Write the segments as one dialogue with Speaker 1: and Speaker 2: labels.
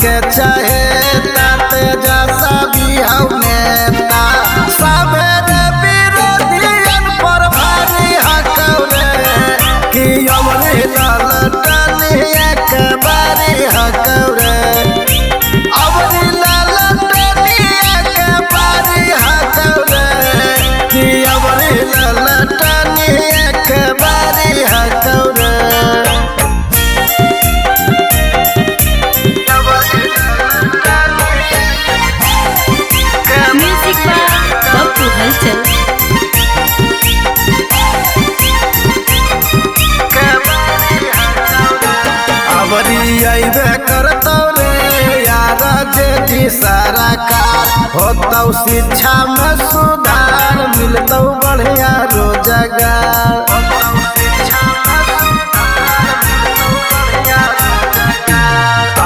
Speaker 1: के चाहे ताते जैसा भी हऊ नेता सबेरे विरोधियन पर भारी हकौरे कि अमरी ललटनी एक बारी हकौरे अमरी ललटनी एक बारी हकौरे कि अमरी ललटनी एक बारी हकौरे। अबरी अइबे करतौ रे यार जेठी सरकार होतौ शिक्षा में सुधार मिलतौ बढ़िया रोजगार।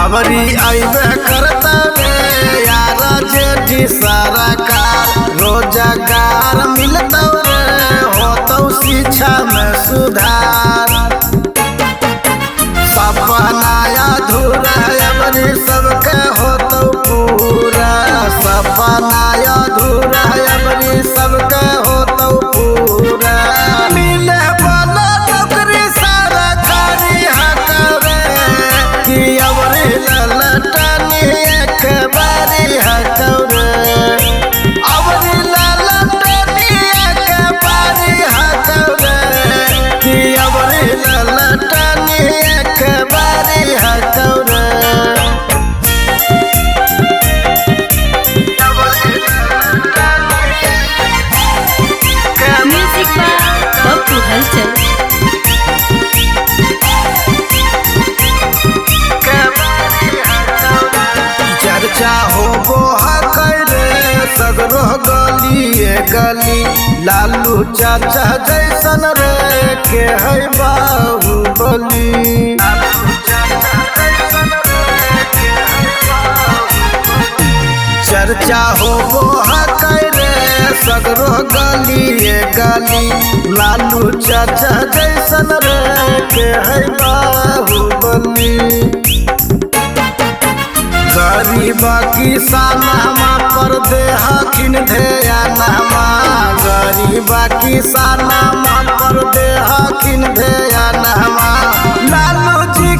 Speaker 1: अबरी अइबे करतौ रे यार जेठी सरकार रोजगार मिलतौ रे होतौ शिक्षा में सुधार। सपना अधूरा अबरी सबके होतौ पूरा सपना अधूरा अबरी सबके होतौ पूरा मिले वाला नौकरी सरकारी हकौरे कि अबरी ललटनी एक बारी हकौरे अबरी ललटनी एक बारी हकौरे कि अबरी ललटनी एक बारी हकौरे। चर्चा होबो हकरे सगरो गलिए गली लालू चाचा जैसन रे के है बाहुबली। चर्चा होबो हकरे सगरो गलिए गली लालू चाचा जैसन रे के है बाहुबली। गरीबा किसानमा पर दे हखिन ध्यानमा गरीबा किसानमा पर दे हखिन ध्यानमा लालू जी